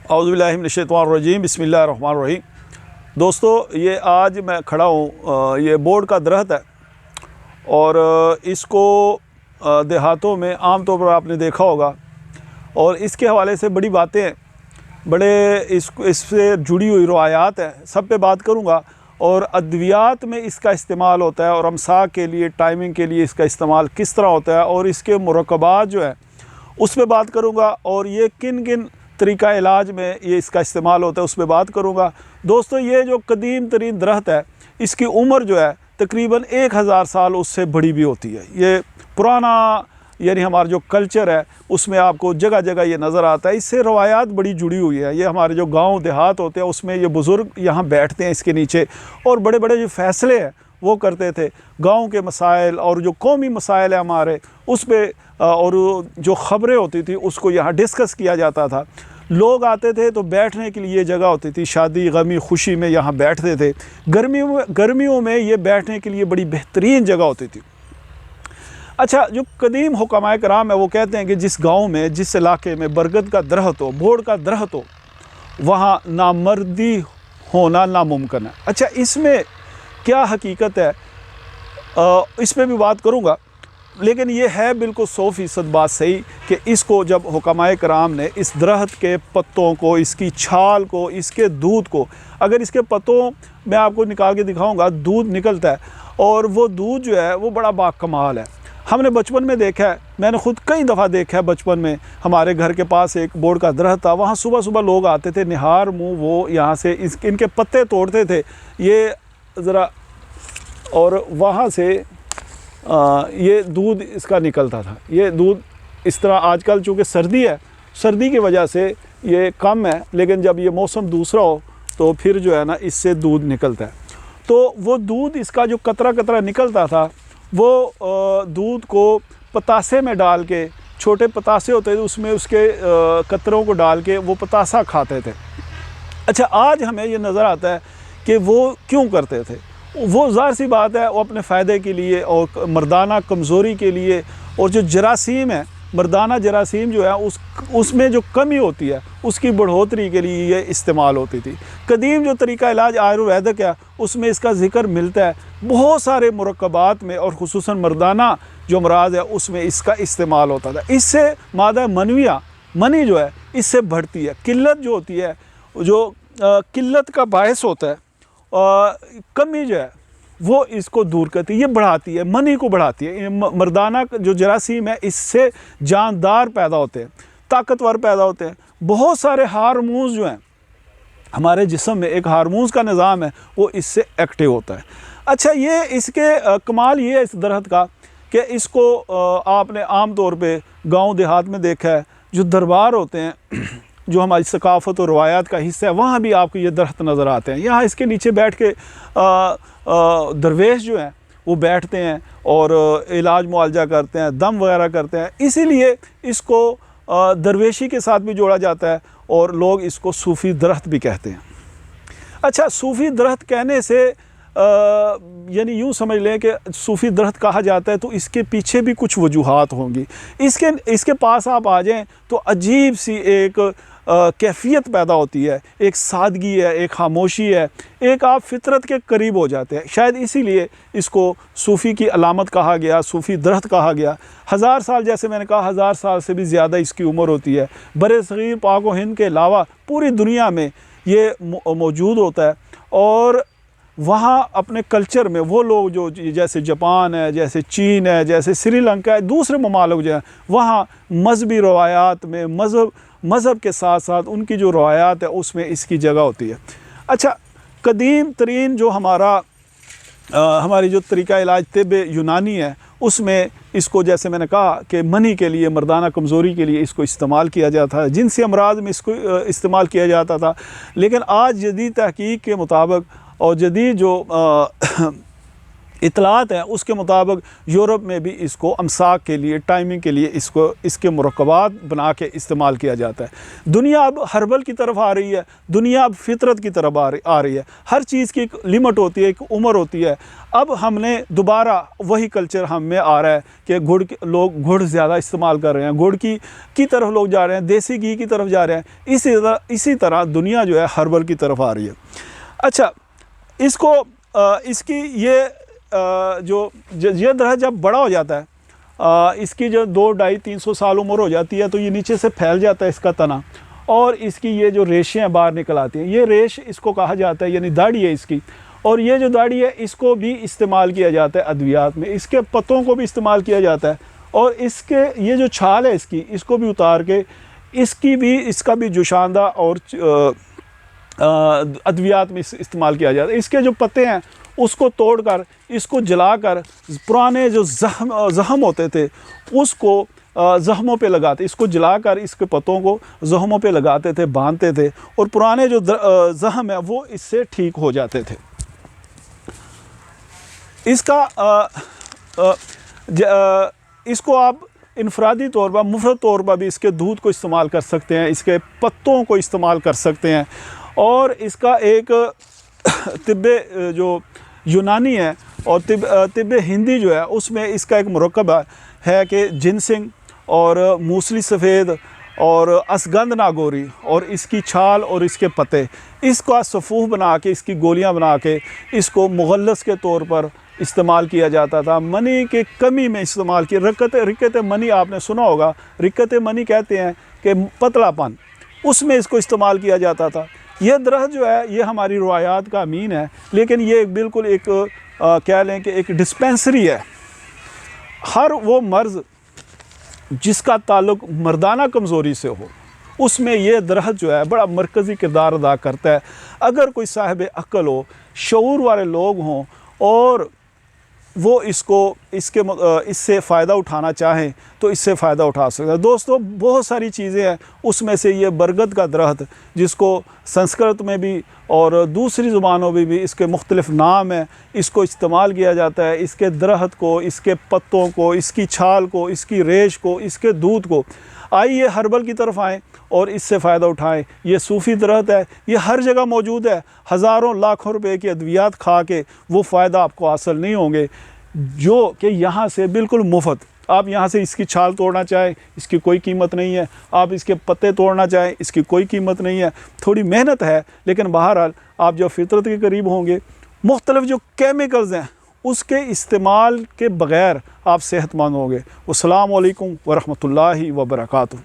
औज़ुबिल्लाहि मिनश्शैतानिर्रजीम बिस्मिल्लाहिर्रहमानिर्रहीम। दोस्तों, ये आज मैं खड़ा हूँ, ये बोर्ड का दरख्त है और इसको देहातों में आम तौर पर आपने देखा होगा और इसके हवाले से बड़ी बातें, बड़े इससे जुड़ी हुई रवायात हैं, सब पे बात करूँगा। और अद्वियात में इसका इस्तेमाल होता है और अमसा के लिए, टाइमिंग के लिए इसका इस्तेमाल किस तरह होता है और इसके मुरक्कबात जो है उस पर बात करूँगा और ये किन किन तरीक़ा इलाज में ये इसका इस्तेमाल होता है उस पर बात करूँगा। दोस्तों, ये जो कदीम तरीन दरख्त है, इसकी उम्र जो है तकरीबन 1000 साल उससे बड़ी भी होती है। ये पुराना यानी हमारा जो कल्चर है उसमें आपको जगह जगह ये नज़र आता है। इससे रवायात बड़ी जुड़ी हुई है। ये हमारे जो गांव देहात होते हैं उसमें ये बुज़ुर्ग यहाँ बैठते हैं इसके नीचे और बड़े बड़े जो फ़ैसले हैं वो करते थे। गांव के मसाइल और जो कौमी मसाइल है हमारे उस पर और जो ख़बरें होती थी उसको यहाँ डिस्कस किया जाता था। लोग आते थे तो बैठने के लिए जगह होती थी, शादी गमी खुशी में यहाँ बैठते थे। गर्मियों में ये बैठने के लिए बड़ी बेहतरीन जगह होती थी। अच्छा, जो कदीम हुक्माए कराम है वो कहते हैं कि जिस गांव में, जिस इलाके में बरगद का दरख्त हो, बोड़ का दरख्त हो, वहाँ नामर्दी होना नामुमकिन है। अच्छा, इसमें क्या हकीकत है इस पर भी बात करूँगा, लेकिन ये है बिल्कुल 100% बात सही कि इसको जब हुक्माए कराम ने इस दरख्त के पत्तों को, इसकी छाल को, इसके दूध को, अगर इसके पत्तों मैं आपको निकाल के दिखाऊंगा, दूध निकलता है और वो दूध जो है वो बड़ा बाकमाल है। हमने बचपन में देखा है, मैंने ख़ुद कई दफ़ा देखा है बचपन में। हमारे घर के पास एक बोड़ का दरख्त था, वहाँ सुबह सुबह लोग आते थे, निहार मुँह वो यहाँ से इनके पत्ते तोड़ते थे ये ज़रा, और वहाँ से ये दूध इसका निकलता था। ये दूध इस तरह, आजकल चूँकि सर्दी है, सर्दी की वजह से ये कम है, लेकिन जब ये मौसम दूसरा हो तो फिर जो है ना इससे दूध निकलता है। तो वो दूध इसका जो कतरा कतरा निकलता था वो दूध को पतासे में डाल के, छोटे पतासे होते थे उसमें उसके कतरों को डाल के वो पतासा खाते थे। अच्छा, आज हमें ये नज़र आता है कि वो क्यों करते थे। वो ज़ाहिर सी बात है, वो अपने फ़ायदे के लिए और मर्दाना कमज़ोरी के लिए, और जो जरासीम है, मर्दाना जरासीम जो है उसमें जो कमी होती है उसकी बढ़ोतरी के लिए ये इस्तेमाल होती थी। कदीम जो तरीका इलाज आयुर्वेदिक है उसमें इसका ज़िक्र मिलता है बहुत सारे मुरक्कबात में, और ख़ुसूसन मर्दाना जो अमराज़ है उसमें इसका इस्तेमाल होता था। इससे मादा मनी जो है इससे बढ़ती है। किल्लत जो होती है, जो किल्लत का बायस होता है, कमी जो है वो इसको दूर करती है, ये बढ़ाती है, मनी को बढ़ाती है। मर्दाना जो जरासीम है इससे जानदार पैदा होते हैं, ताकतवर पैदा होते हैं। बहुत सारे हार्मोन्स जो हैं हमारे जिस्म में, एक हार्मोन्स का निज़ाम है वो इससे एक्टिव होता है। अच्छा, ये इसके कमाल ये है इस दरख्त का कि इसको आपने आम तौर पे गांव देहात में देखा है, जो दरबार होते हैं जो हमारी सकाफ़त और रवायात का हिस्सा है, वहाँ भी आपको ये दरख्त नज़र आते हैं। यहाँ इसके नीचे बैठ के दरवेश जो हैं वो बैठते हैं और इलाज मुआलजा करते हैं, दम वगैरह करते हैं। इसीलिए इसको दरवेशी के साथ भी जोड़ा जाता है और लोग इसको सूफ़ी दरख्त भी कहते हैं। अच्छा, सूफ़ी दरख्त कहने से यानी यूँ समझ लें कि सूफ़ी दरख्त कहा जाता है तो इसके पीछे भी कुछ वजूहात होंगी। इसके पास आप आ जाएँ तो अजीब सी एक कैफ़ियत पैदा होती है, एक सादगी है, एक खामोशी है, एक आप फितरत के करीब हो जाते हैं। शायद इसीलिए इसको सूफ़ी की अलामत कहा गया, सूफ़ी दरख्त कहा गया। 1000 साल, जैसे मैंने कहा, 1000 साल से भी ज़्यादा इसकी उम्र होती है। बरे-सग़ीर पाक व हिंद के अलावा पूरी दुनिया में ये मौजूद होता है। और वहाँ अपने कल्चर में वो लोग जो, जैसे जापान है, जैसे चीन है, जैसे श्रीलंका है, दूसरे ममालिक जो हैं, वहाँ मजहबी रवायात में मज़हब के साथ साथ उनकी जो रवायात है उसमें इसकी जगह होती है। अच्छा, कदीम तरीन जो हमारी जो तरीका इलाज तिब यूनानी है उसमें इसको, जैसे मैंने कहा कि मनी के लिए, मर्दाना कमज़ोरी के लिए इसको इस्तेमाल किया जाता है, जिनसी अमराज में इसको इस्तेमाल किया जाता था। लेकिन आज जदीद तहकीक के मुताबिक और जदीद जो इतलात है उसके मुताबिक यूरोप में भी इसको अमसाक के लिए, टाइमिंग के लिए इसके मुरक्कबात बना के इस्तेमाल किया जाता है। दुनिया अब हर्बल की तरफ आ रही है, दुनिया अब फितरत की तरफ आ रही है। हर चीज़ की एक लिमिट होती है, एक उम्र होती है। अब हमने दोबारा वही कल्चर हम में आ रहा है कि लोग गुड़ ज़्यादा इस्तेमाल कर रहे हैं, गुड़ की तरफ लोग जा रहे हैं, देसी घी की तरफ जा रहे हैं। इसी तरह दुनिया जो है हर्बल की तरफ आ रही है। अच्छा, इसकी ये दरख्त जब बड़ा हो जाता है, इसकी जो 200-250-300 साल उम्र हो जाती है, तो ये नीचे से फैल जाता है इसका तना, और इसकी ये जो रेशें बाहर निकल आती हैं, ये रेश इसको कहा जाता है, यानी दाढ़ी है इसकी। और ये जो दाढ़ी है इसको भी इस्तेमाल किया जाता है अद्वियात में, इसके पत्तों को भी इस्तेमाल किया जाता है। और इसके ये जो छाल है इसको भी उतार के इसका भी जुशांदा और अद्वियात में इस्तेमाल किया जाता है। इसके जो पत्ते हैं उसको तोड़कर, इसको जलाकर पुराने जो ज़ख्म होते थे उसको ज़ख्मों पे लगाते, इसको जलाकर इसके पत्तों को ज़ख्मों पे लगाते थे, बांधते थे, और पुराने जो ज़ख्म है वो इससे ठीक हो जाते थे। इसको आप इनफरादी तौर पर, मुफरद तौर पर भी इसके दूध को इस्तेमाल कर सकते हैं, इसके पत्तों को इस्तेमाल कर सकते हैं। और इसका एक तिब्बे जो यूनानी है और तिब्बे हिंदी जो है उसमें इसका एक मुरक्कब है कि जिनसिंग और मूसली सफ़ेद और असगंध नागोरी और इसकी छाल और इसके पत्ते, इसका सफ़ूफ बना के, इसकी गोलियां बना के इसको मुगल्लस के तौर पर इस्तेमाल किया जाता था। मनी के कमी में इस्तेमाल किया। रिक्कत मनी आपने सुना होगा, रिक्कत मनी कहते हैं कि पतलापन, उसमें इसको इस्तेमाल किया जाता था। यह दरख्त जो है ये हमारी रवायात का अमीन है, लेकिन ये बिल्कुल एक कह लें कि एक डिस्पेंसरी है। हर वो मर्ज़ जिसका ताल्लुक़ मर्दाना कमज़ोरी से हो, उसमें यह दरख्त जो है बड़ा मरकज़ी किरदार अदा करता है। अगर कोई साहिब अक्ल हो, शऊर वाले लोग हों और वो इससे फ़ायदा उठाना चाहें तो इससे फ़ायदा उठा सकते हैं। दोस्तों, बहुत सारी चीज़ें हैं, उसमें से ये बरगद का दरख्त, जिसको संस्कृत में भी और दूसरी ज़ुबानों में भी इसके मुख्तलिफ़ नाम हैं, इसको इस्तेमाल किया जाता है। इसके दरख्त को, इसके पत्तों को, इसकी छाल को, इसकी रेश को, इसके दूध को। आइए हर्बल की तरफ आएँ और इससे फ़ायदा उठाएं। ये सूफ़ी दरख्त है, ये हर जगह मौजूद है। हज़ारों लाखों रुपए की अद्वियात खा के वो फ़ायदा आपको हासिल नहीं होंगे, जो कि यहाँ से बिल्कुल मुफ्त। आप यहाँ से इसकी छाल तोड़ना चाहें, इसकी कोई कीमत नहीं है। आप इसके पत्ते तोड़ना चाहें, इसकी कोई कीमत नहीं है। थोड़ी मेहनत है, लेकिन बहरहाल आप जब फितरत के करीब होंगे, मुख्तलिफ़ जो केमिकल्स हैं उसके इस्तेमाल के बग़ैर आप सेहतमंद होंगे। अस्सलामु अलैकुम वरहमतुल्लाहि वबरकातुहू।